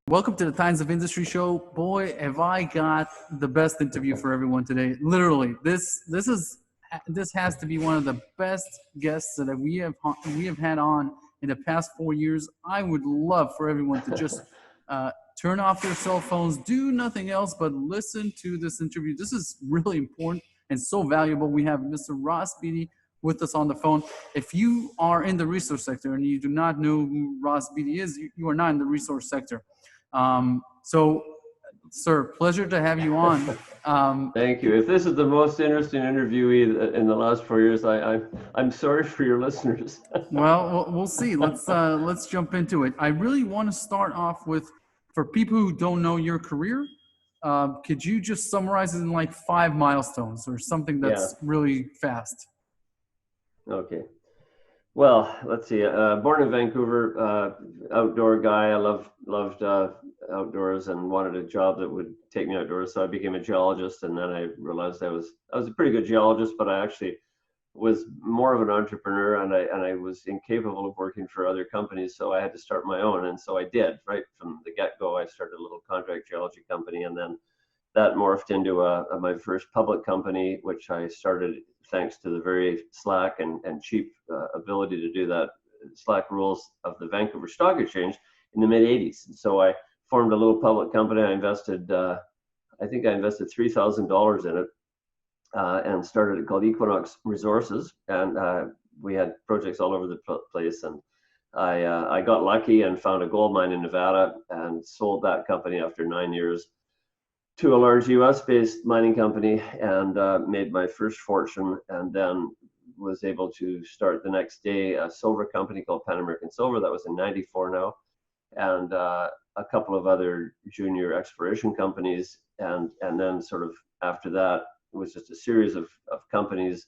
Welcome to the Times of Industry show. Boy, have I got the best interview for everyone today. Literally, this has to be one of the best guests that we have had on in the past 4 years. I would love for everyone to just turn off their cell phones, do nothing else but listen to this interview. This is really important and so valuable. We have Mr. Ross Beaty with us on the phone. If you are in the resource sector and you do not know who Ross Beaty is, you are not in the resource sector. So, sir, pleasure to have you on. Thank you. If this is the most interesting interviewee in the last 4 years, I'm sorry for your listeners. Well, we'll see. Let's jump into it. I really want to start off with, for people who don't know your career, could you just summarize it in like 5 milestones or something that's really fast? Okay. Well, let's see. Born in Vancouver, outdoor guy. I loved outdoors and wanted a job that would take me outdoors. So I became a geologist, and then I realized I was a pretty good geologist, but I actually was more of an entrepreneur, and I was incapable of working for other companies. So I had to start my own, and so I did. Right from the get-go, I started a little contract geology company, and then that morphed into my first public company, which I started thanks to the very slack and cheap ability to do that, slack rules of the Vancouver Stock Exchange in the mid-'80s. And so I formed a little public company. I invested, I invested $3,000 in it and started it called Equinox Resources. And we had projects all over the place. And I got lucky and found a gold mine in Nevada and sold that company after 9 years to a large US-based mining company, and made my first fortune, and then was able to start the next day a silver company called Pan American Silver. That was in '94 now, and a couple of other junior exploration companies, and then sort of after that it was just a series of companies.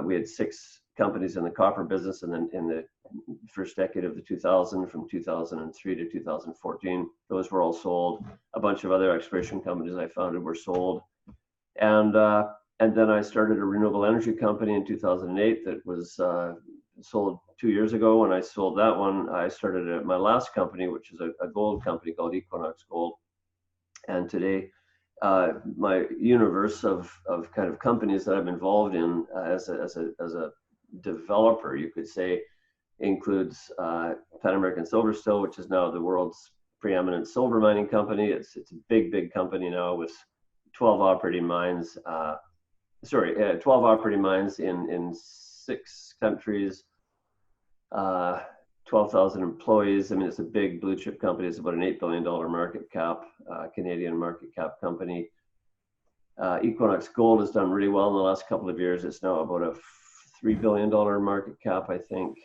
We had 6 companies in the copper business, and then in the first decade of the 2000, from 2003 to 2014, those were all sold. A bunch of other exploration companies I founded were sold, and then I started a renewable energy company in 2008 that was sold 2 years ago. When I sold that one, I started my last company, which is a gold company called Equinox Gold. And today, my universe of kind of companies that I'm involved in as a developer, you could say, includes Pan American Silver still, which is now the world's preeminent silver mining company. It's a big company now with 12 operating mines. 12 operating mines in 6 countries, 12,000 employees. I mean, it's a big blue chip company. It's about an $8 billion market cap, Canadian market cap company. Equinox Gold has done really well in the last couple of years. It's now about a $3 billion market cap, I think.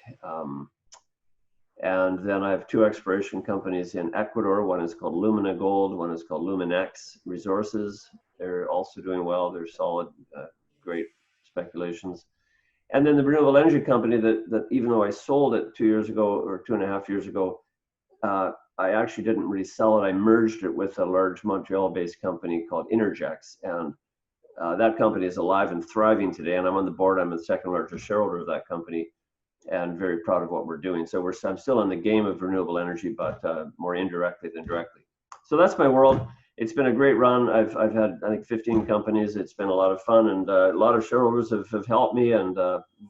And then I have 2 exploration companies in Ecuador. One is called Lumina Gold. One is called Luminex Resources. They're also doing well. They're solid, great speculations. And then the renewable energy company that even though I sold it 2 years ago or 2.5 years ago, I actually didn't really sell it. I merged it with a large Montreal-based company called Intergex. And that company is alive and thriving today, and I'm on the board. I'm the second largest shareholder of that company, and very proud of what we're doing. So I'm still in the game of renewable energy, but more indirectly than directly. So that's my world. It's been a great run. I've had, I think, 15 companies. It's been a lot of fun, and a lot of shareholders have helped me, and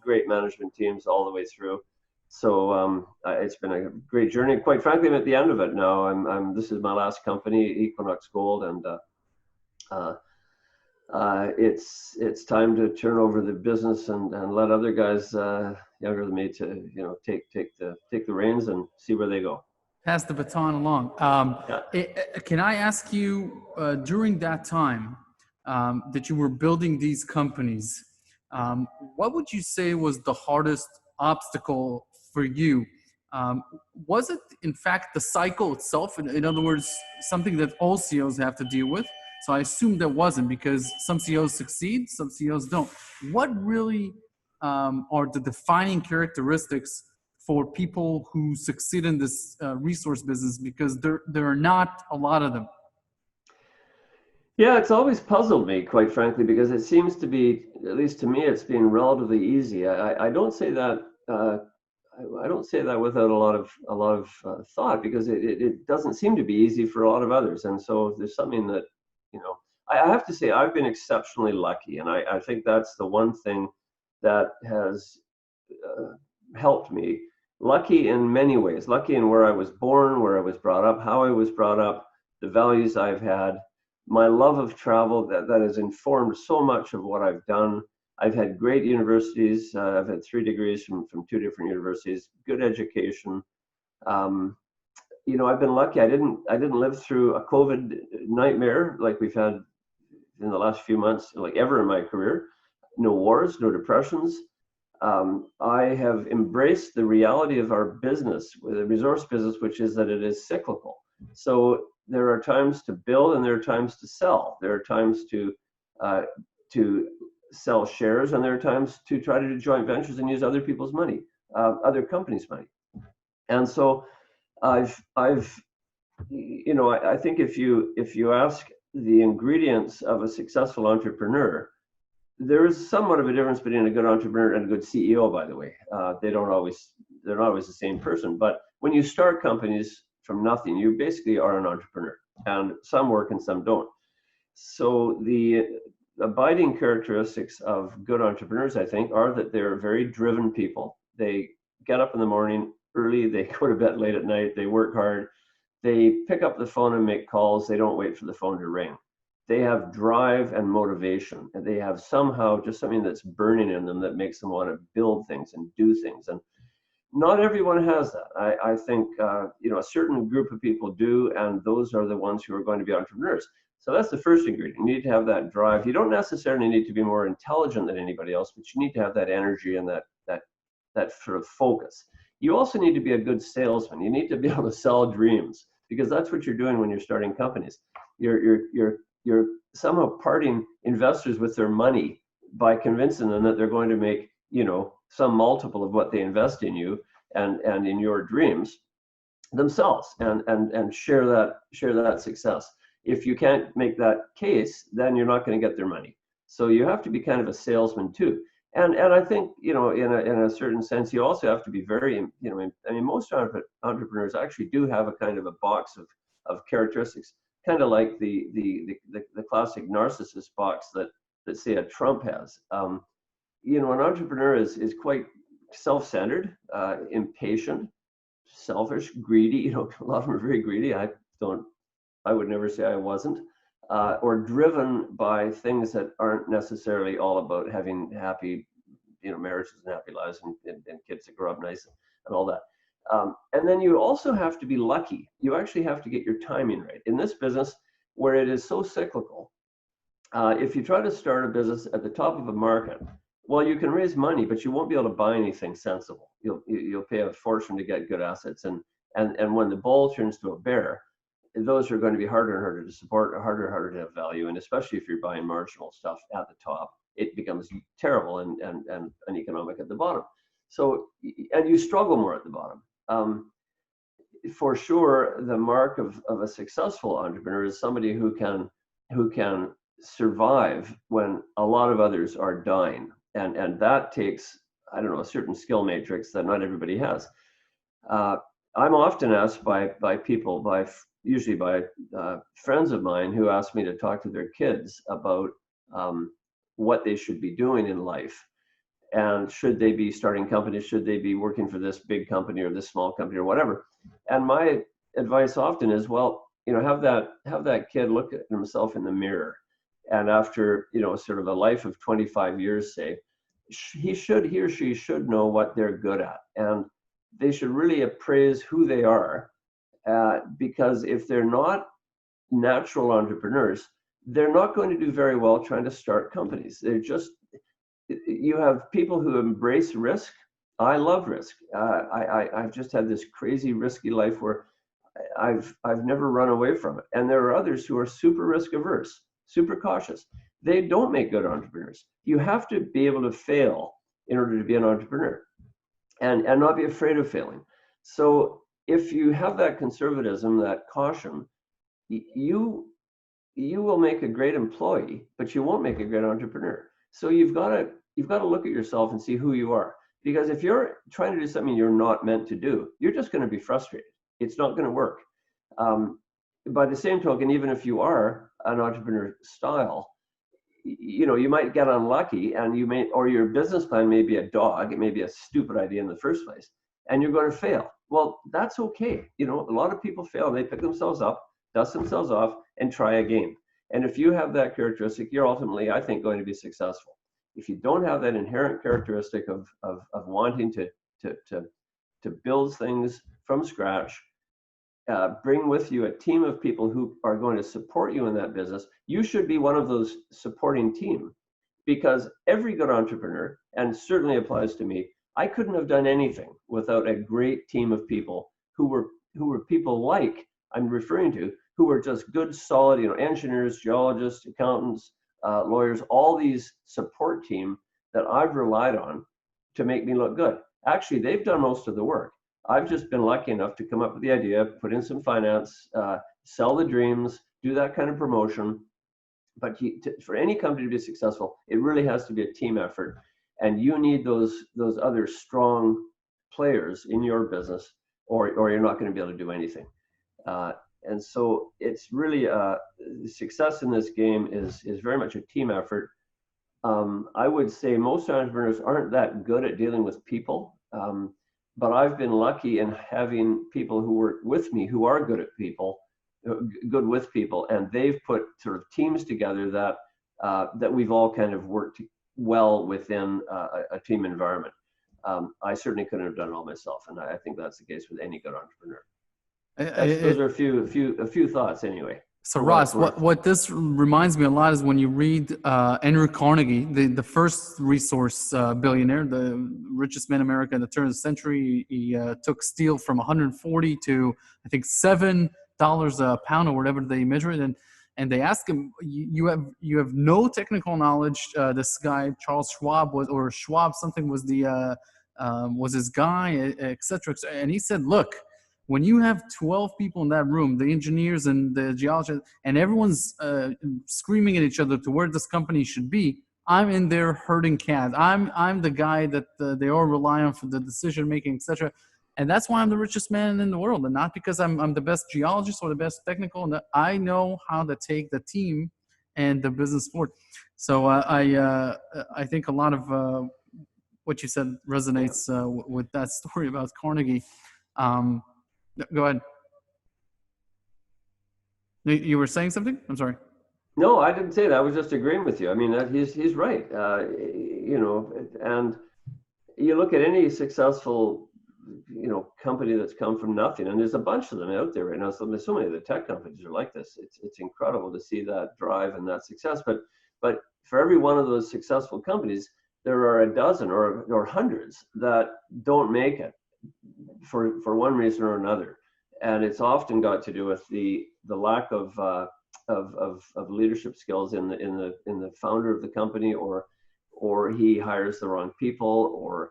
great management teams all the way through. So it's been a great journey. Quite frankly, I'm at the end of it now. This is my last company, Equinox Gold, and it's time to turn over the business and let other guys younger than me to take the reins and see where they go. Pass the baton along. Can I ask you, during that time that you were building these companies, what would you say was the hardest obstacle for you? Was it, in fact, the cycle itself? In other words, something that all CEOs have to deal with? So I assume there wasn't, because some CEOs succeed, some CEOs don't. What really are the defining characteristics for people who succeed in this resource business? Because there are not a lot of them. Yeah, it's always puzzled me, quite frankly, because it seems to be, at least to me, it's been relatively easy. I don't say that I don't say that without a lot of thought, because it doesn't seem to be easy for a lot of others. And so there's something that, you know, I have to say I've been exceptionally lucky, and I think that's the one thing that has helped me. Lucky in many ways. Lucky in where I was born, where I was brought up, how I was brought up, the values I've had, my love of travel that has informed so much of what I've done. I've had great universities. I've had 3 degrees from 2 different universities, good education. You know, I've been lucky. I didn't live through a COVID nightmare like we've had in the last few months, like ever in my career. No wars, no depressions. I have embraced the reality of our business, the resource business, which is that it is cyclical. So there are times to build and there are times to sell. There are times to sell shares, and there are times to try to do joint ventures and use other people's money, other companies' money. And so I've you know, I think if you ask the ingredients of a successful entrepreneur, there is somewhat of a difference between a good entrepreneur and a good CEO, by the way. They're not always the same person. But when you start companies from nothing, you basically are an entrepreneur, and some work and some don't. So the abiding characteristics of good entrepreneurs, I think, are that they're very driven people. They get up in the morning early, they go to bed late at night, they work hard, they pick up the phone and make calls, they don't wait for the phone to ring. They have drive and motivation, and they have somehow just something that's burning in them that makes them want to build things and do things. And not everyone has that. I think you know, a certain group of people do, and those are the ones who are going to be entrepreneurs. So that's the first ingredient. You need to have that drive. You don't necessarily need to be more intelligent than anybody else, but you need to have that energy and that sort of focus. You also need to be a good salesman. You need to be able to sell dreams, because that's what you're doing when you're starting companies. You're somehow parting investors with their money by convincing them that they're going to make, you know, some multiple of what they invest in you and in your dreams themselves, and share that success. If you can't make that case, then you're not going to get their money. So you have to be kind of a salesman too. And I think, you know, in a certain sense, you also have to be very, you know, I mean, most entrepreneurs actually do have a kind of a box of characteristics, kind of like the classic narcissist box that say a Trump has. You know, an entrepreneur is quite self-centered, impatient, selfish, greedy. You know, a lot of them are very greedy. I would never say I wasn't, or driven by things that aren't necessarily all about having happy, you know, marriages and happy lives and kids that grow up nice and all that. And then you also have to be lucky. You actually have to get your timing right. In this business, where it is so cyclical, if you try to start a business at the top of a market, well, you can raise money, but you won't be able to buy anything sensible. You'll pay a fortune to get good assets, and when the bull turns to a bear, those are going to be harder and harder to support, harder and harder to have value. And especially if you're buying marginal stuff at the top, it becomes terrible and uneconomic at the bottom. So, and you struggle more at the bottom. For sure, the mark of a successful entrepreneur is somebody who can survive when a lot of others are dying. And that takes, I don't know, a certain skill matrix that not everybody has. I'm often asked by people, usually by friends of mine, who ask me to talk to their kids about what they should be doing in life, and should they be starting companies, should they be working for this big company or this small company or whatever. And my advice often is, well, you know, have that kid look at himself in the mirror, and after, you know, sort of a life of 25 years, say, he or she should know what they're good at, and they should really appraise who they are. Because if they're not natural entrepreneurs, they're not going to do very well trying to start companies. You have people who embrace risk. I love risk. I've just had this crazy risky life where I've never run away from it. And there are others who are super risk averse, super cautious. They don't make good entrepreneurs. You have to be able to fail in order to be an entrepreneur, and not be afraid of failing. So if you have that conservatism, that caution, you will make a great employee, but you won't make a great entrepreneur. So you've got to look at yourself and see who you are. Because if you're trying to do something you're not meant to do, you're just going to be frustrated. It's not going to work. By the same token, even if you are an entrepreneur style, you might get unlucky, and or your business plan may be a dog. It may be a stupid idea in the first place, and you're going to fail. Well, that's okay. A lot of people fail. They pick themselves up, dust themselves off, and try again. And if you have that characteristic, you're ultimately, I think, going to be successful. If you don't have that inherent characteristic of wanting to build things from scratch, bring with you a team of people who are going to support you in that business, you should be one of those supporting team. Because every good entrepreneur, and certainly applies to me, I couldn't have done anything without a great team of people who were people like I'm referring to, who were just good, solid, engineers, geologists, accountants, lawyers, all these support team that I've relied on to make me look good. Actually, they've done most of the work. I've just been lucky enough to come up with the idea, put in some finance, sell the dreams, do that kind of promotion. But for any company to be successful, it really has to be a team effort. And you need those other strong players in your business, or you're not going to be able to do anything. And so it's really success in this game is very much a team effort. I would say most entrepreneurs aren't that good at dealing with people. But I've been lucky in having people who work with me who are good with people, and they've put sort of teams together that we've all kind of worked well within a team environment. I certainly couldn't have done it all myself, and I think that's the case with any good entrepreneur. Those are a few thoughts anyway. So Ross, what this reminds me a lot is when you read Andrew Carnegie, the first resource billionaire, the richest man in America in the turn of the century. He took steel from 140 to I think $7 a pound or whatever they measure it, and they asked him, you have no technical knowledge. This guy Charles Schwab was his guy, etc. And he said, look, when you have 12 people in that room, the engineers and the geologists, and everyone's screaming at each other to where this company should be, I'm in there herding cats. I'm the guy that they all rely on for the decision making, etc. And that's why I'm the richest man in the world, and not because I'm the best geologist or the best technical. And I know how to take the team and the business forward. So I think a lot of what you said resonates with that story about Carnegie. Go ahead. You were saying something? I'm sorry. No, I didn't say that. I was just agreeing with you. I mean, he's right. And you look at any successful, company that's come from nothing, and there's a bunch of them out there right now. So there's so many of the tech companies are like this. It's incredible to see that drive and that success. But for every one of those successful companies, there are a dozen or hundreds that don't make it for one reason or another, and it's often got to do with the lack of leadership skills in the founder of the company, or he hires the wrong people,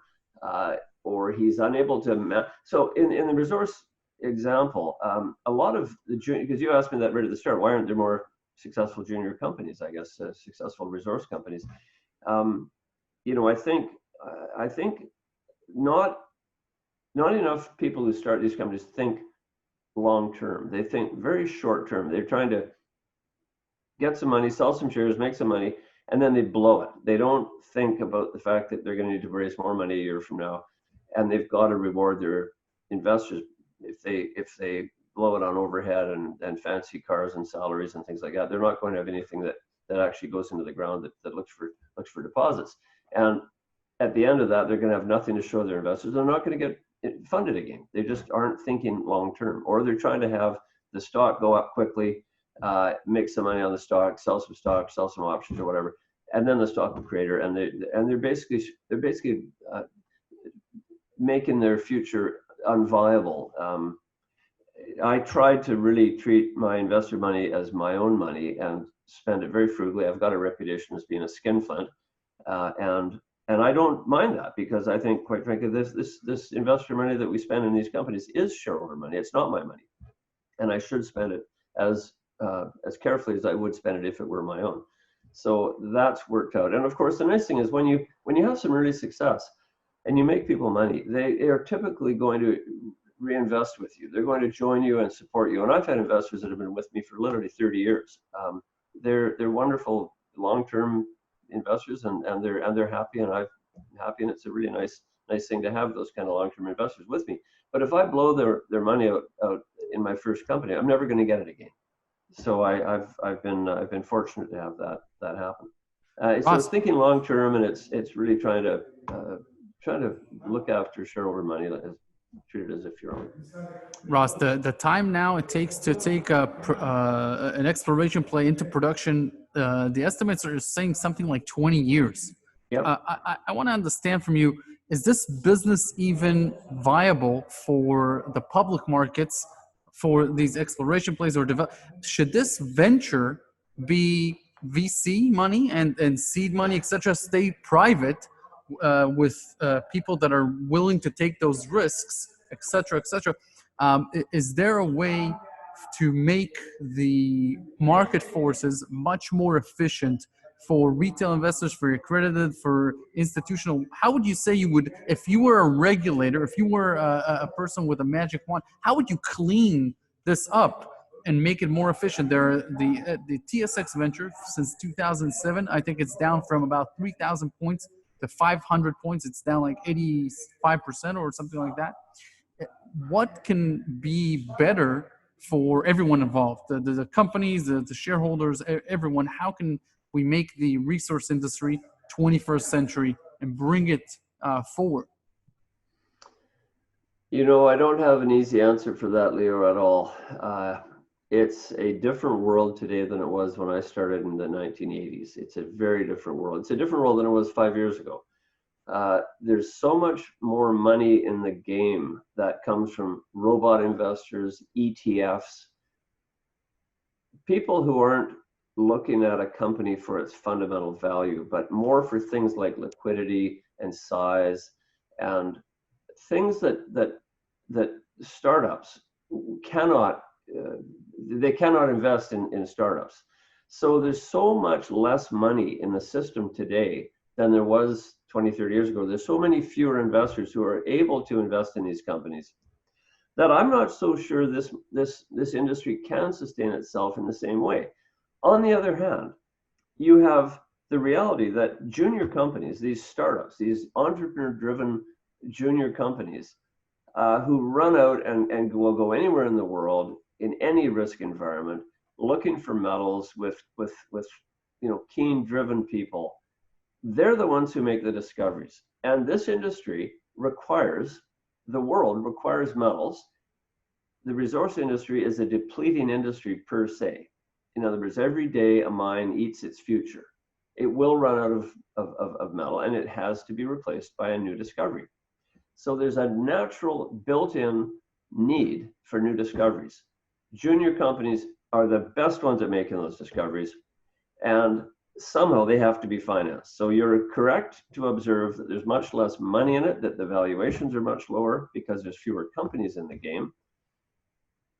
or he's unable to. So in the resource example, a lot of the junior, because you asked me that right at the start, why aren't there more successful junior companies? I guess successful resource companies. I think not enough people who start these companies think long term. They think very short term. They're trying to get some money, sell some shares, make some money, and then they blow it. They don't think about the fact that they're going to need to raise more money a year from now, and they've got to reward their investors if they blow it on overhead and fancy cars and salaries and things like that. They're not going to have anything that actually goes into the ground that looks for deposits. And at the end of that, they're going to have nothing to show their investors. They're not going to get funded again. They just aren't thinking long term, or they're trying to have the stock go up quickly, make some money on the stock, sell some options or whatever, and then the stock will crater, and they're basically making their future unviable. I tried to really treat my investor money as my own money and spend it very frugally. I've got a reputation as being a skinflint, and I don't mind that, because I think, quite frankly, this investor money that we spend in these companies is shareholder money. It's not my money, and I should spend it as carefully as I would spend it if it were my own. So that's worked out. And of course, the nice thing is when you have some early success, and you make people money, they are typically going to reinvest with you. They're going to join you and support you. And I've had investors that have been with me for literally 30 years. They're wonderful long-term investors, and they're happy, and I'm happy, and it's a really nice thing to have those kind of long-term investors with me. But if I blow their money out in my first company, I'm never going to get it again. So I've been fortunate to have that happen. So it's thinking long-term, and it's really trying to look after shareholder money, treat it as if you're on. Ross, the time now it takes to take an exploration play into production, the estimates are saying something like 20 years. Yep. I want to understand from you, is this business even viable for the public markets for these exploration plays, or should this venture be VC money and seed money, etc., stay private with people that are willing to take those risks, etc., etc.? Is there a way to make the market forces much more efficient for retail investors, for accredited, for institutional? How would you say you would, if you were a regulator, if you were a person with a magic wand, how would you clean this up and make it more efficient? There are the TSX venture since 2007. I think it's down from about 3,000 points to 500 points. It's down like 85% or something like that. What can be better for everyone involved, the companies, the shareholders, everyone? How can we make the resource industry 21st century and bring it forward? You know, I don't have an easy answer for that, Leo, at all. It's a different world today than it was when I started in the 1980s. It's a very different world. It's a different world than it was 5 years ago. There's so much more money in the game that comes from robot investors, ETFs, people who aren't looking at a company for its fundamental value, but more for things like liquidity and size and things that startups cannot, they cannot invest in startups. So there's so much less money in the system today than there was 20, 30 years ago. There's so many fewer investors who are able to invest in these companies that I'm not so sure this industry can sustain itself in the same way. On the other hand, you have the reality that junior companies, these startups, these entrepreneur-driven junior companies who run out and will go anywhere in the world in any risk environment, looking for metals with keen, driven people. They're the ones who make the discoveries. And this industry the world requires metals. The resource industry is a depleting industry per se. In other words, every day a mine eats its future. It will run out of metal, and it has to be replaced by a new discovery. So there's a natural built-in need for new discoveries. Junior companies are the best ones at making those discoveries, and somehow they have to be financed. So you're correct to observe that there's much less money in it, that the valuations are much lower because there's fewer companies in the game.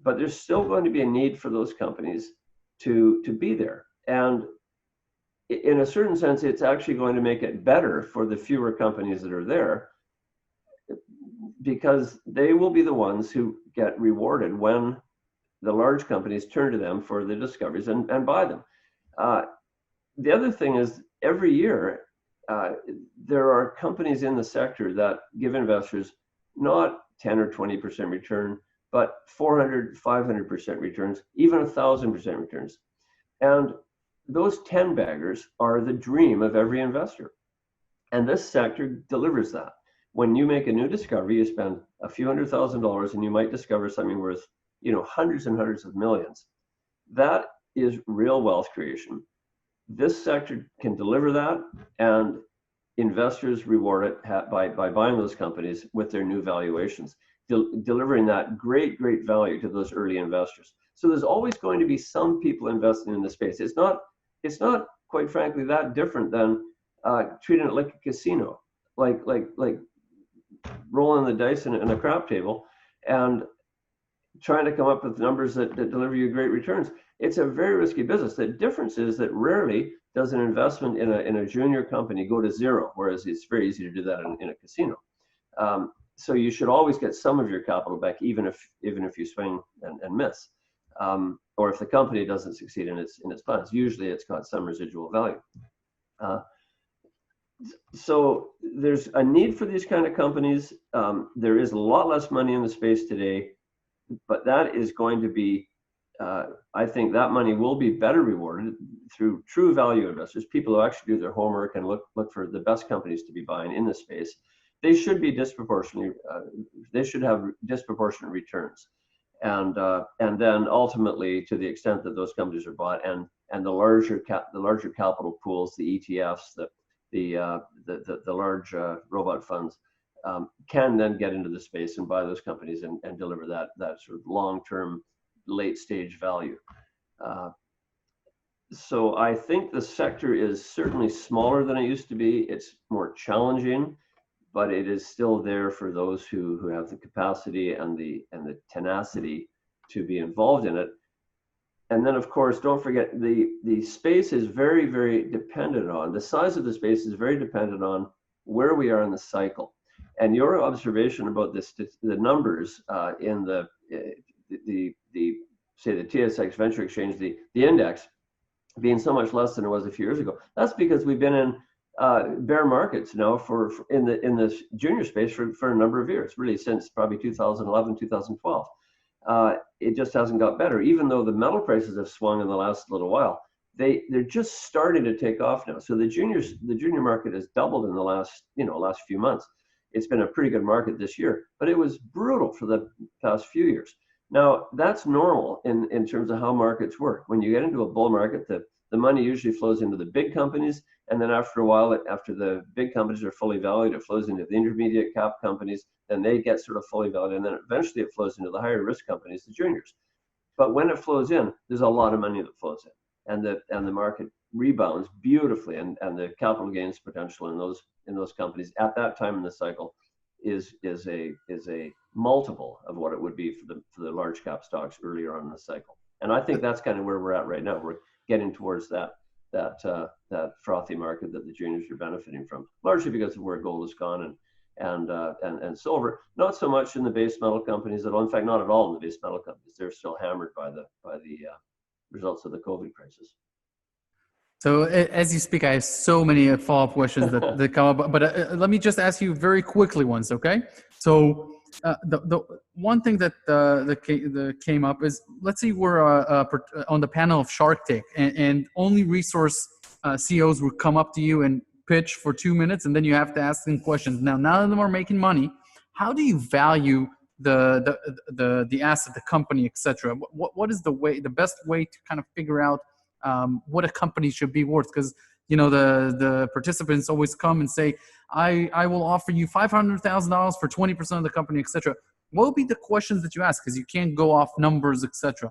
But there's still going to be a need for those companies to be there. And in a certain sense, it's actually going to make it better for the fewer companies that are there, because they will be the ones who get rewarded when the large companies turn to them for the discoveries and buy them. The other thing is, every year, there are companies in the sector that give investors not 10 or 20% return, but 400, 500% returns, even 1,000% returns. And those 10 baggers are the dream of every investor. And this sector delivers that. When you make a new discovery, you spend a few $100,000 and you might discover something worth, hundreds and hundreds of millions. That is real wealth creation. This sector can deliver that, and investors reward it by buying those companies with their new valuations, delivering that great value to those early investors. So there's always going to be some people investing in the space. It's not quite frankly that different than treating it like a casino, like rolling the dice in a crap table and trying to come up with numbers that deliver you great returns. It's a very risky business. The difference is that rarely does an investment in a junior company go to zero, whereas it's very easy to do that in a casino. So you should always get some of your capital back, even if you swing and miss, or if the company doesn't succeed in its plans. Usually, it's got some residual value. So there's a need for these kind of companies. There is a lot less money in the space today, but that is going to be, I think that money will be better rewarded through true value investors, people who actually do their homework and look for the best companies to be buying in this space. They should be disproportionately, they should have disproportionate returns. And then ultimately, to the extent that those companies are bought, and the larger capital pools, the ETFs, the large robot funds, can then get into the space and buy those companies and deliver that sort of long-term, late-stage value. So I think the sector is certainly smaller than it used to be. It's more challenging, but it is still there for those who have the capacity and the tenacity to be involved in it. And then, of course, don't forget, the space is very, very dependent on, the size of the space is very dependent on where we are in the cycle. And your observation about this, the numbers in say the TSX Venture Exchange, the index being so much less than it was a few years ago, that's because we've been in bear markets now in the junior space for a number of years, really since probably 2011, 2012. It just hasn't got better, even though the metal prices have swung in the last little while. They're just starting to take off now. So the junior market has doubled in the last few months. It's been a pretty good market this year, but it was brutal for the past few years. Now that's normal in terms of how markets work. When you get into a bull market, the money usually flows into the big companies, and then after a while, after the big companies are fully valued, it flows into the intermediate cap companies, then they get sort of fully valued, and then eventually it flows into the higher risk companies, the juniors. But when it flows in, there's a lot of money that flows in, and the market rebounds beautifully, and the capital gains potential in those companies at that time in the cycle is a multiple of what it would be for the large cap stocks earlier on in the cycle. And I think that's kind of where we're at right now. We're getting towards that frothy market that the juniors are benefiting from, largely because of where gold has gone and silver. Not so much in the base metal companies at all. In fact, not at all in the base metal companies. They're still hammered by the results of the COVID crisis. So as you speak, I have so many follow-up questions that come up, but let me just ask you very quickly ones, okay? So the one thing that came up is, let's say we're on the panel of Shark Tank, and only resource CEOs would come up to you and pitch for 2 minutes, and then you have to ask them questions. Now, none of them are making money. How do you value the asset, the company, etc.? What is the best way to kind of figure out what a company should be worth? Because the participants always come and say, I will offer you $500,000 for 20% of the company, etc. What would be the questions that you ask? Because you can't go off numbers, etc.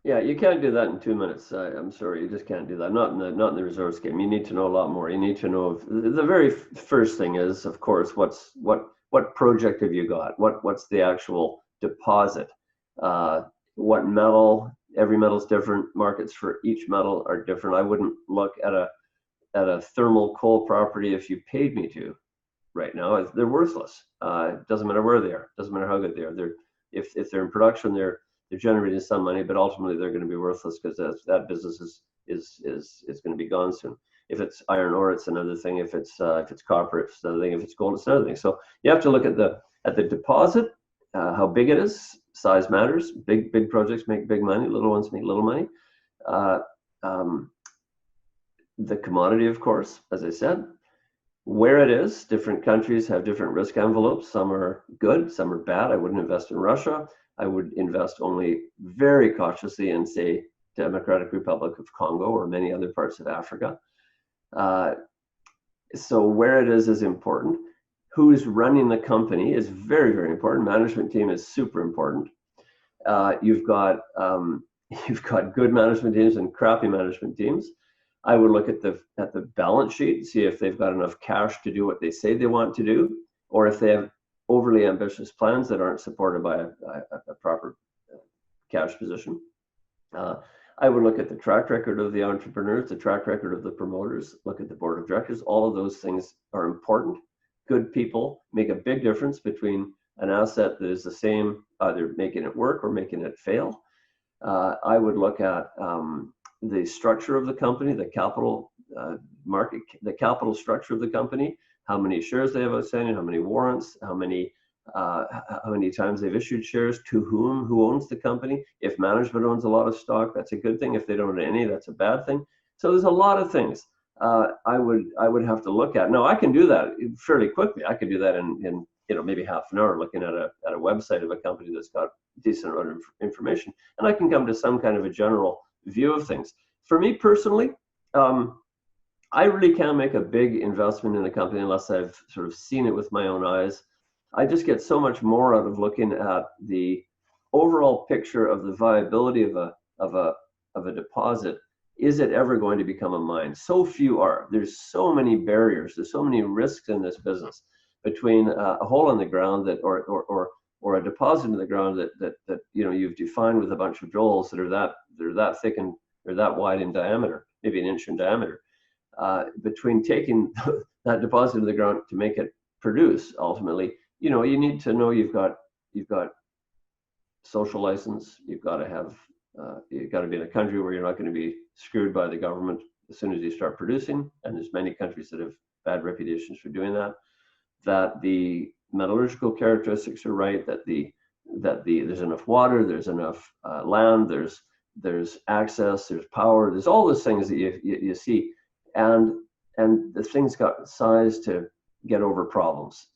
Yeah, you can't do that in 2 minutes. I'm sorry, you just can't do that. Not in the resource game. You need to know a lot more. You need to know the very first thing is, of course, what project have you got? What's the actual deposit? What metal? Every metal's different. Markets for each metal are different. I wouldn't look at a thermal coal property if you paid me to right now. They're worthless. It doesn't matter where they are. Doesn't matter how good they are. If they're in production, they're generating some money, but ultimately they're going to be worthless because that business is going to be gone soon. If it's iron ore, it's another thing. If it's copper, it's another thing. If it's gold, it's another thing. So you have to look at the deposit, how big it is. Size matters. Big projects make big money. Little ones make little money. The commodity, of course, as I said, where it is. Different countries have different risk envelopes. Some are good, some are bad. I wouldn't invest in Russia. I would invest only very cautiously in, say, Democratic Republic of Congo or many other parts of Africa. So where it is important. Who's running the company is very, very important. Management team is super important. You've got good management teams and crappy management teams. I would look at the balance sheet, see if they've got enough cash to do what they say they want to do, or if they have overly ambitious plans that aren't supported by a proper cash position. I would look at the track record of the entrepreneurs, the track record of the promoters, look at the board of directors. All of those things are important. good people make a big difference between an asset that is the same, either making it work or making it fail. I would look at the structure of the company, the capital market, the capital structure of the company, how many shares they have outstanding, how many warrants, how many times they've issued shares, to whom, who owns the company. If management owns a lot of stock, that's a good thing. If they don't own any, that's a bad thing. So there's a lot of things I would have to look at. Now I can do that fairly quickly. I could do that in maybe half an hour, looking at a website of a company that's got decent amount of information, and I can come to some kind of a general view of things. For me personally, I really can't make a big investment in a company unless I've sort of seen it with my own eyes. I just get so much more out of looking at the overall picture of the viability of a deposit. Is it ever going to become a mine? So few are. There's so many barriers. There's so many risks in this business, between a hole in the ground that or a deposit in the ground that you've defined with a bunch of holes that are that thick and they're that wide in diameter, maybe an inch in diameter. Between taking that deposit in the ground to make it produce, ultimately, you need to know you've got social license. You've got to be in a country where you're not going to be screwed by the government as soon as you start producing. And there's many countries that have bad reputations for doing that. That the metallurgical characteristics are right. That there's enough water. There's enough land. There's access. There's power. There's all those things that you see, and the thing's got size to get over problems.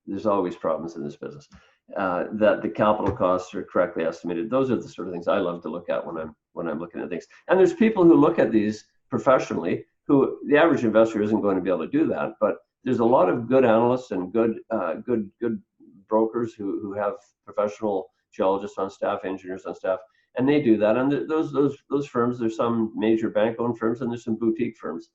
There's always problems in this business. That the capital costs are correctly estimated. Those are the sort of things I love to look at when I'm looking at things. And there's people who look at these professionally, who the average investor isn't going to be able to do that. But there's a lot of good analysts and good brokers who have professional geologists on staff, engineers on staff, and they do that. And those firms, there's some major bank-owned firms and there's some boutique firms.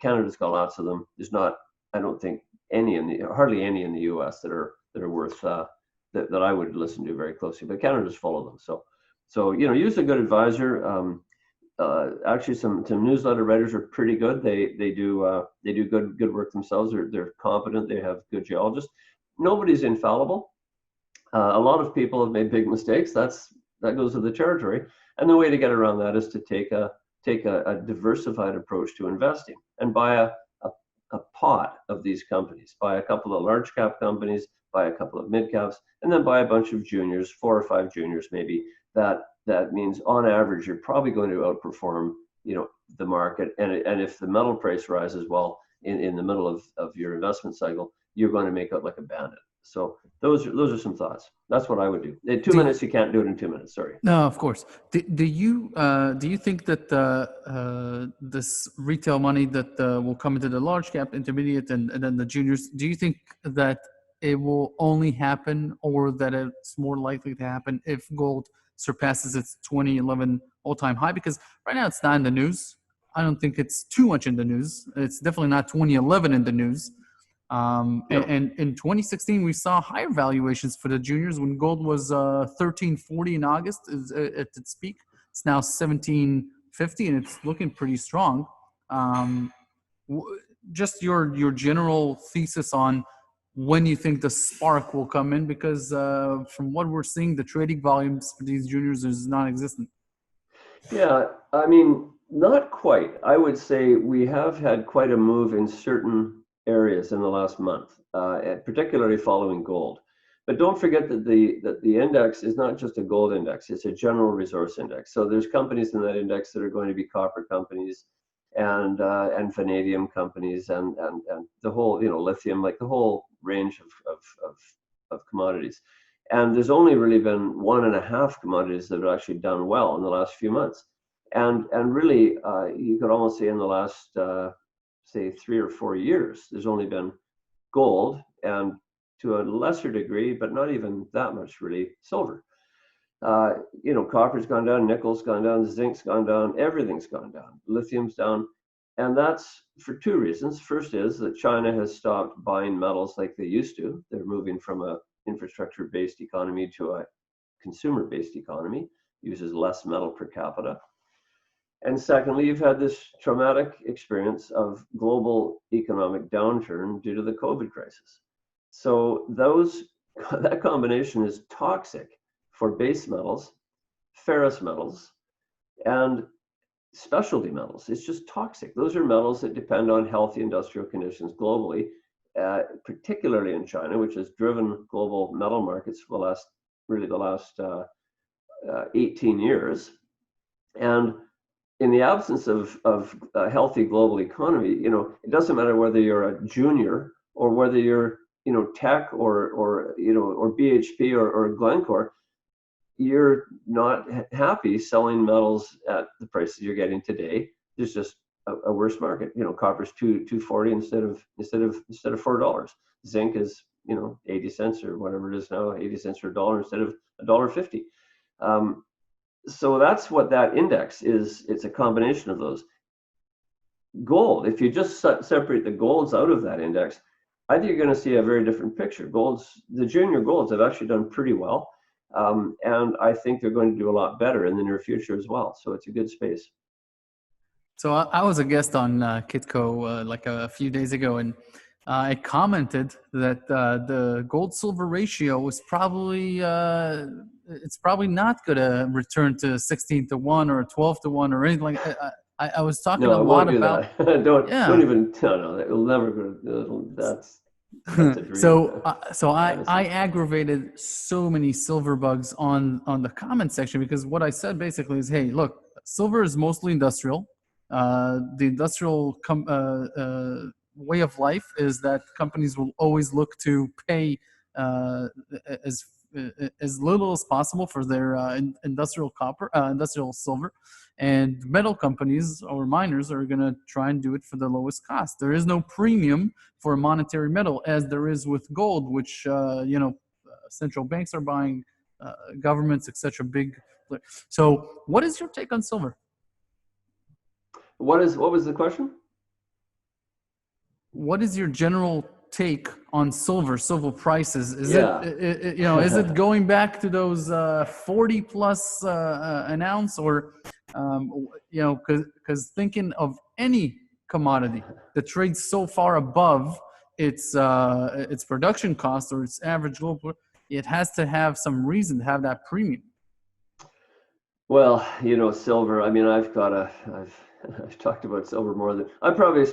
Canada's got lots of them. There's not, I don't think, hardly any in the U.S. that are worth that I would listen to very closely. But Canada's full of them. So use a good advisor. Actually, some newsletter writers are pretty good. They do good work themselves. They're competent. They have good geologists. Nobody's infallible. A lot of people have made big mistakes. That goes with the territory. And the way to get around that is to take a diversified approach to investing and buy a pot of these companies. Buy a couple of large cap companies, buy a couple of mid caps, and then buy a bunch of juniors, 4 or 5 juniors maybe. That means on average you're probably going to outperform the market. And if the metal price rises, well, in the middle of your investment cycle, you're going to make out like a bandit. So those are some thoughts. That's what I would do. In 2 minutes, you can't do it in 2 minutes. Sorry. No, of course. Do you think that this retail money that will come into the large cap, intermediate, and then the juniors, do you think that it will only happen, or that it's more likely to happen if gold surpasses its 2011 all-time high? Because right now it's not in the news. I don't think it's too much in the news. It's definitely not 2011 in the news. And in 2016, we saw higher valuations for the juniors when gold was $13.40 in August at its peak. It's now $17.50, and it's looking pretty strong. Just your general thesis on when you think the spark will come in, because from what we're seeing, the trading volumes for these juniors is non-existent. Yeah, I mean, not quite. I would say we have had quite a move in certain areas in the last month, particularly following gold. But don't forget that the index is not just a gold index; it's a general resource index. So there's companies in that index that are going to be copper companies, and vanadium companies, and the whole lithium, like the whole range of commodities. And there's only really been 1.5 commodities that have actually done well in the last few months. And really, you could almost say in the last say 3 or 4 years, there's only been gold, and to a lesser degree, but not even that much really, silver. Copper's gone down, nickel's gone down, zinc's gone down, everything's gone down, lithium's down. And that's for 2 reasons. First is that China has stopped buying metals like they used to. They're moving from a infrastructure-based economy to a consumer-based economy, uses less metal per capita. And secondly, you've had this traumatic experience of global economic downturn due to the COVID crisis. So that combination is toxic for base metals, ferrous metals, and specialty metals. It's just toxic. Those are metals that depend on healthy industrial conditions globally, particularly in China, which has driven global metal markets for the last 18 years. And in the absence of a healthy global economy, it doesn't matter whether you're a junior or whether you're, Teck or BHP or Glencore, you're not happy selling metals at the prices you're getting today. There's just a worse market. Copper's $2.40 instead of $4. Zinc is 80 cents or whatever it is now, 80 cents or $1 instead of $1.50. So that's what that index is. It's a combination of those. Gold, if you just separate the golds out of that index, I think you're going to see a very different picture. The junior golds have actually done pretty well. And I think they're going to do a lot better in the near future as well. So it's a good space. So I was a guest on Kitco like a few days ago, and I commented that the gold-silver ratio is probably it's probably not going to return to 16-1 or 12-1 or anything like that. I was talking a lot about. Don't even. No, it will never go. That's a dream. So I aggravated so many silver bugs on the comment section, because what I said basically is, hey, look, silver is mostly industrial. The industrial way of life is that companies will always look to pay as little as possible for their industrial silver, and metal companies or miners are going to try and do it for the lowest cost. There is no premium for a monetary metal as there is with gold, which central banks are buying, governments, etc. Big. So, what is your take on silver? What was the question? What is your general take on silver prices? Is it going back to those 40 plus an ounce, or because thinking of any commodity that trades so far above its production cost or its average global, it has to have some reason to have that premium. Well, silver. I mean, I've talked about silver more than I probably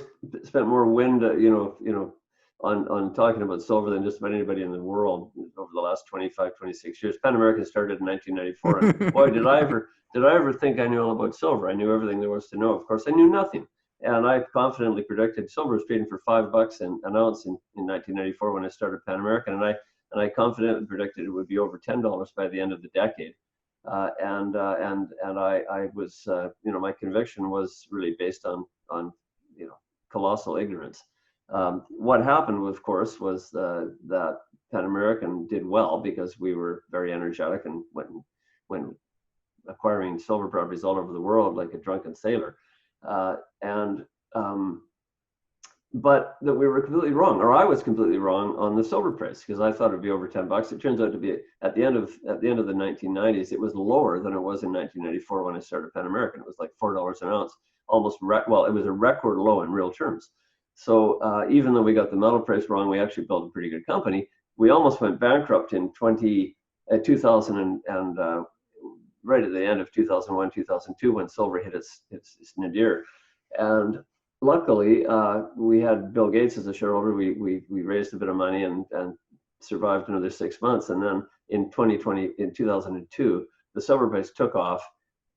spent more wind, on talking about silver than just about anybody in the world over the last 25, 26 years. Pan American started in 1994. And boy, did I ever think I knew all about silver. I knew everything there was to know. Of course, I knew nothing. And I confidently predicted silver was trading for $5 an ounce in 1994 when I started Pan American. And I confidently predicted it would be over $10 by the end of the decade. And I was, my conviction was really based on colossal ignorance. What happened, of course, was that Pan American did well because we were very energetic and went acquiring silver properties all over the world like a drunken sailor. But that we were completely wrong, or I was completely wrong on the silver price, because I thought it'd be over $10. It turns out to be at the end of the 1990s, it was lower than it was in 1994 when I started Pan American. It was like $4 an ounce, it was a record low in real terms. So even though we got the metal price wrong, we actually built a pretty good company. We almost went bankrupt in 2000 and right at the end of 2001, 2002, when silver hit its nadir. And luckily, we had Bill Gates as a shareholder. We raised a bit of money and survived another 6 months. And then in 2002, the silver price took off,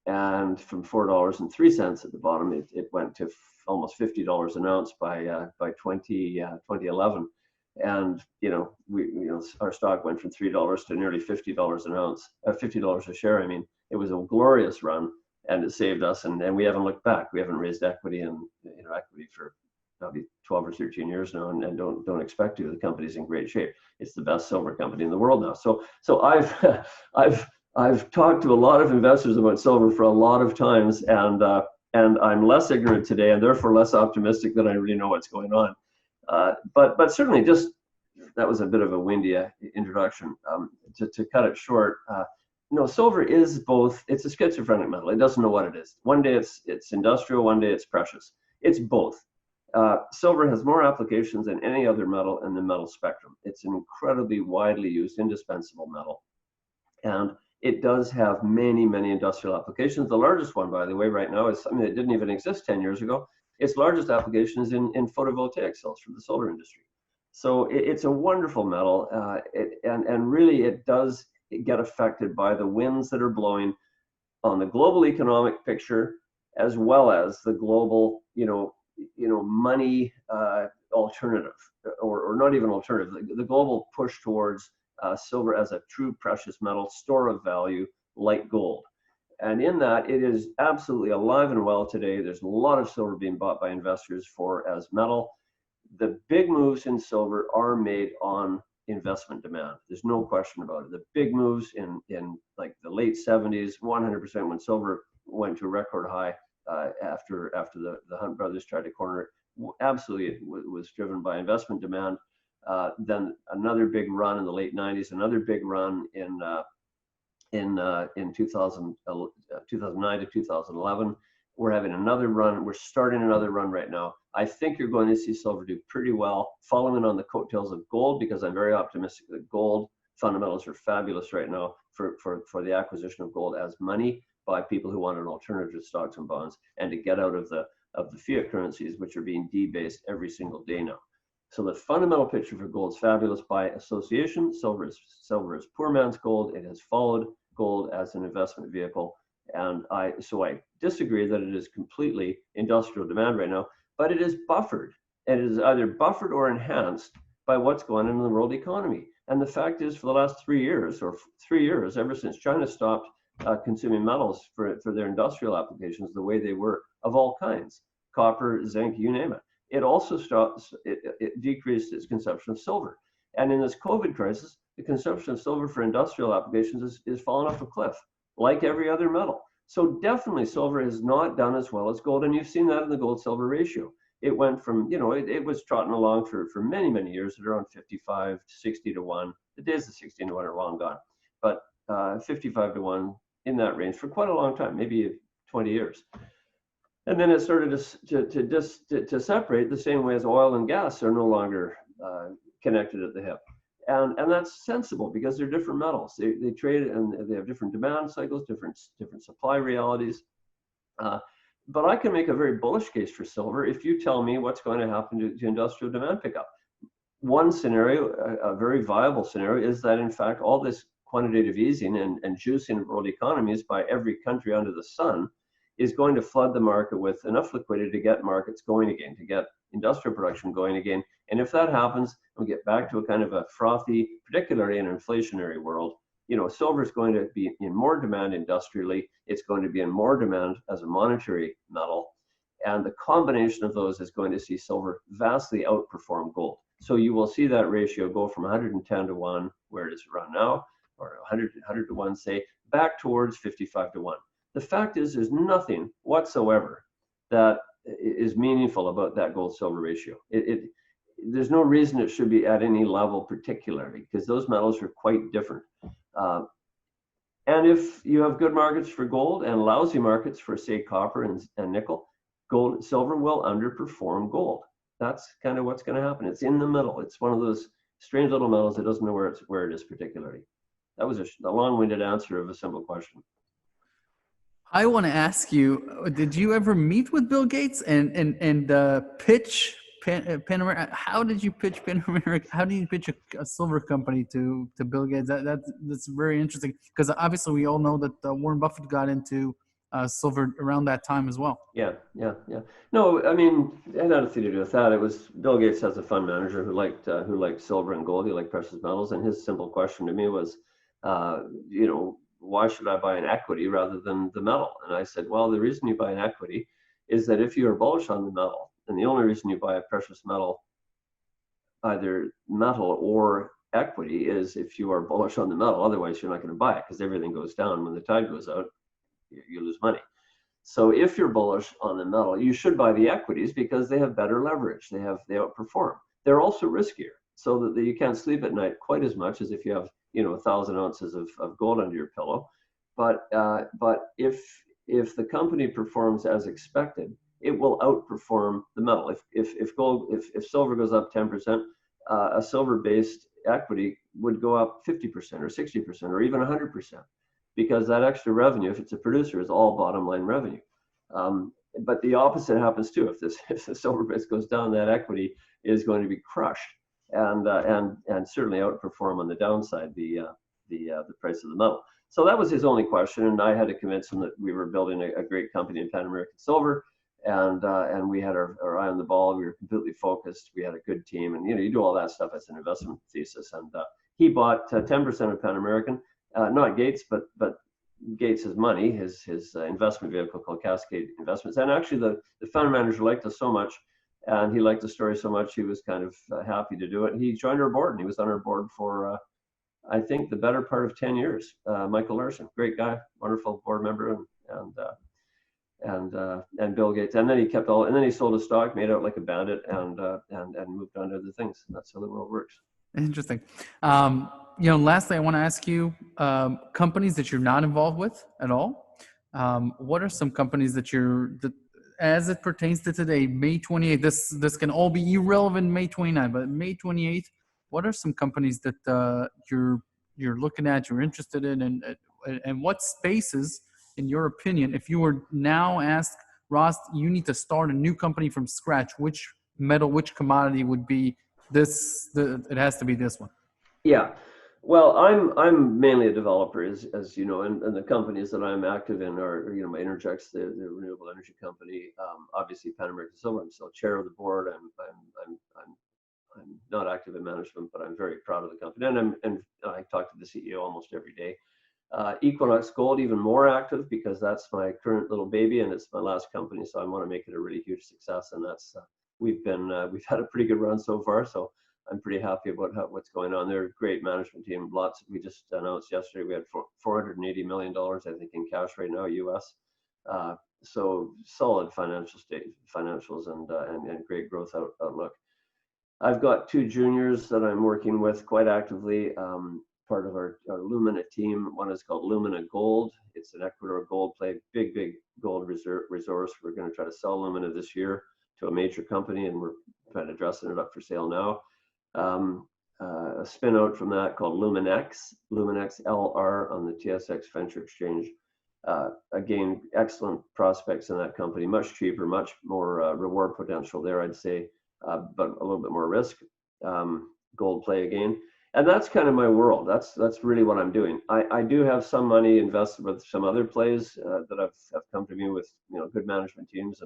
and from $4.03 at the bottom, it went to almost $50 an ounce by 2011. And our stock went from $3 to nearly $50 an ounce, $50 a share. I mean, it was a glorious run. And it saved us, and we haven't looked back. We haven't raised equity for probably 12 or 13 years now, and don't expect to. The company's in great shape. It's the best silver company in the world now. So I've talked to a lot of investors about silver for a lot of times, and I'm less ignorant today, and therefore less optimistic that I really know what's going on. But certainly, just that was a bit of a windy introduction. To cut it short. No, silver is both. It's a schizophrenic metal. It doesn't know what it is. One day it's industrial, one day it's precious. It's both. Silver has more applications than any other metal in the metal spectrum. It's an incredibly widely used, indispensable metal. And it does have many, many industrial applications. The largest one, by the way, right now is something that didn't even exist 10 years ago. Its largest application is in photovoltaic cells for the solar industry. So it's a wonderful metal, and really it does get affected by the winds that are blowing on the global economic picture, as well as the global, money alternative, or not even alternative, the global push towards silver as a true precious metal, store of value, like gold. And in that, it is absolutely alive and well today. There's a lot of silver being bought by investors as metal. The big moves in silver are made on investment demand. There's no question about it. The big moves in like the late 70s, 100% when silver went to a record high after the Hunt brothers tried to corner it, absolutely it was driven by investment demand. Then another big run in the late 90s, another big run in 2009 to 2011. We're having another run. We're starting another run right now. I think you're going to see silver do pretty well, following on the coattails of gold, because I'm very optimistic that gold fundamentals are fabulous right now for the acquisition of gold as money by people who want an alternative to stocks and bonds, and to get out of the fiat currencies, which are being debased every single day now. So the fundamental picture for gold is fabulous by association. Silver is poor man's gold. It has followed gold as an investment vehicle. And I disagree that it is completely industrial demand right now, but it is buffered. And it is either buffered or enhanced by what's going on in the world economy. And the fact is, for the last 3 years, ever since China stopped consuming metals for their industrial applications the way they were, of all kinds, copper, zinc, you name it, it also it decreased its consumption of silver. And in this COVID crisis, the consumption of silver for industrial applications is falling off a cliff, like every other metal. So definitely silver has not done as well as gold, and you've seen that in the gold-silver ratio. It went from, it was trotting along for many, many years at around 55, 60 to 1. The days of 60 to 1 are long gone, but 55 to 1 in that range for quite a long time, maybe 20 years. And then it started to separate the same way as oil and gas are no longer connected at the hip. And that's sensible because they're different metals. They trade and they have different demand cycles, different supply realities. But I can make a very bullish case for silver if you tell me what's going to happen to industrial demand pickup. One scenario, a very viable scenario, is that in fact all this quantitative easing and juicing of world economies by every country under the sun is going to flood the market with enough liquidity to get markets going again, to get industrial production going again. And if that happens, we get back to a kind of a frothy, particularly in an inflationary world, silver is going to be in more demand industrially. It's going to be in more demand as a monetary metal. And the combination of those is going to see silver vastly outperform gold. So you will see that ratio go from 110 to 1, where it is around now, or 100 to 1, say, back towards 55 to 1. The fact is, there's nothing whatsoever that is meaningful about that gold-silver ratio. There's no reason it should be at any level particularly, because those metals are quite different. And if you have good markets for gold and lousy markets for, say, copper and nickel, silver will underperform gold. That's kind of what's going to happen. It's in the middle. It's one of those strange little metals that doesn't know where it is particularly. That was a long-winded answer of a simple question. I want to ask you, did you ever meet with Bill Gates and pitch Pan American? How did you pitch Pan American? How do you pitch a silver company to Bill Gates? That's very interesting, because obviously we all know that Warren Buffett got into silver around that time as well. Yeah. No, I mean, it had nothing to do with that. It was Bill Gates has a fund manager who liked silver and gold. He liked precious metals, and his simple question to me was, why should I buy an equity rather than the metal? And I said, well, the reason you buy an equity is that if you are bullish on the metal, and the only reason you buy a precious metal, either metal or equity, is if you are bullish on the metal. Otherwise, you're not going to buy it, because everything goes down. When the tide goes out, you lose money. So if you're bullish on the metal, you should buy the equities, because they have better leverage. They outperform. They're also riskier, so that you can't sleep at night quite as much as if you have 1,000 ounces of gold under your pillow. but if the company performs as expected, it will outperform the metal. If silver goes up 10%, a silver-based equity would go up 50% or 60% or even 100%, because that extra revenue, if it's a producer, is all bottom line revenue. But the opposite happens too. If the silver base goes down, that equity is going to be crushed and certainly outperform on the downside the price of the metal. So that was his only question, and I had to convince him that we were building a great company in Pan American Silver, and we had our eye on the ball. We were completely focused. We had a good team, and you do all that stuff as an investment thesis. And he bought 10% of Pan American, not Gates, but Gates's money, his investment vehicle called Cascade Investments. And actually, the fund manager liked us so much, and he liked the story so much, he was kind of happy to do it. He joined our board, and he was on our board for I think the better part of 10 years. Michael Larson, great guy, wonderful board member, and Bill Gates. And then he sold his stock, made out like a bandit, and moved on to other things. That's how the world works. Interesting. Lastly, I want to ask you, companies that you're not involved with at all. What are some companies that as it pertains to today, May 28th, this can all be irrelevant May 29th, but May 28th, what are some companies that you're looking at, you're interested in, and what spaces, in your opinion, if you were now asked, Ross, you need to start a new company from scratch, which metal, which commodity would be it has to be this one? Yeah. Well, I'm mainly a developer, as you know, and the companies that I'm active in are, my Intergex, the renewable energy company, obviously Pan American Silver. I'm still chair of the board. I'm not active in management, but I'm very proud of the company, and I talk to the CEO almost every day. Equinox Gold, even more active, because that's my current little baby, and it's my last company, so I want to make it a really huge success. And that's we've had a pretty good run so far, so I'm pretty happy about what's going on. They're a great management team. We just announced yesterday we had $480 million, I think, in cash right now, US. So solid financials and great growth outlook. I've got two juniors that I'm working with quite actively, part of our Lumina team. One is called Lumina Gold. It's an Ecuador gold play, big gold resource. We're going to try to sell Lumina this year to a major company, and we're kind of dressing it up for sale now. A spin out from that called Luminex LR on the TSX Venture Exchange. Again, excellent prospects in that company, much cheaper, much more reward potential there, I'd say, but a little bit more risk. Gold play again. And that's kind of my world. That's really what I'm doing. I do have some money invested with some other plays that have come to me with good management teams,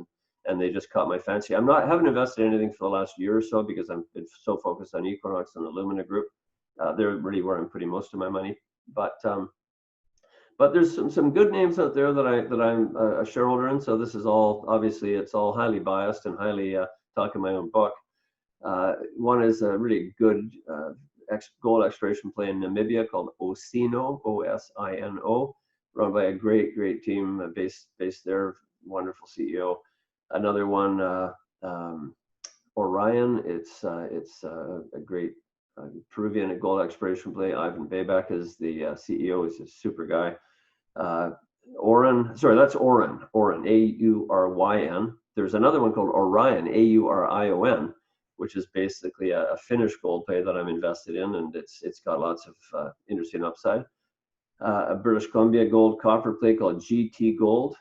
and they just caught my fancy. Haven't invested in anything for the last year or so because I've been so focused on Equinox and the Lumina Group. They're really where I'm putting most of my money. But there's some good names out there that I'm a shareholder in. So this is all, obviously, it's all highly biased and highly talking my own book. One is a really good gold exploration play in Namibia called Osino, Osino, run by a great team based there, wonderful CEO. Another one, Orion. It's a great Peruvian gold exploration play. Ivan Babak is the CEO. He's a super guy. That's Orin, Auryn. There's another one called Orion, Aurion, which is basically a Finnish gold play that I'm invested in, and it's got lots of interesting upside. A British Columbia gold copper play called GT Gold.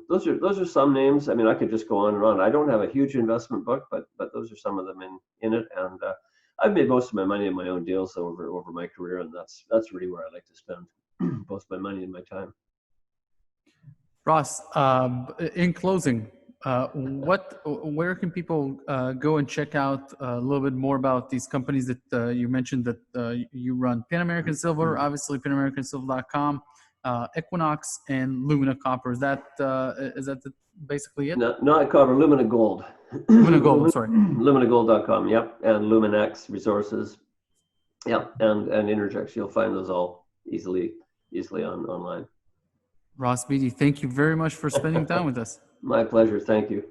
Those are some names. I mean, I could just go on and on. I don't have a huge investment book, but those are some of them in it. And I've made most of my money in my own deals over my career, and that's really where I like to spend both my money and my time. Ross, in closing, where can people go and check out a little bit more about these companies that you mentioned that you run? Pan American Silver, obviously panamericansilver.com, Equinox, and Lumina Copper. Is that basically it? No, not copper, Lumina Gold. Lumina Gold, I'm sorry. LuminaGold.com, yep, and Luminex Resources, yep, and Intergex. You'll find those all easily online. Ross Beaty, thank you very much for spending time with us. My pleasure. Thank you.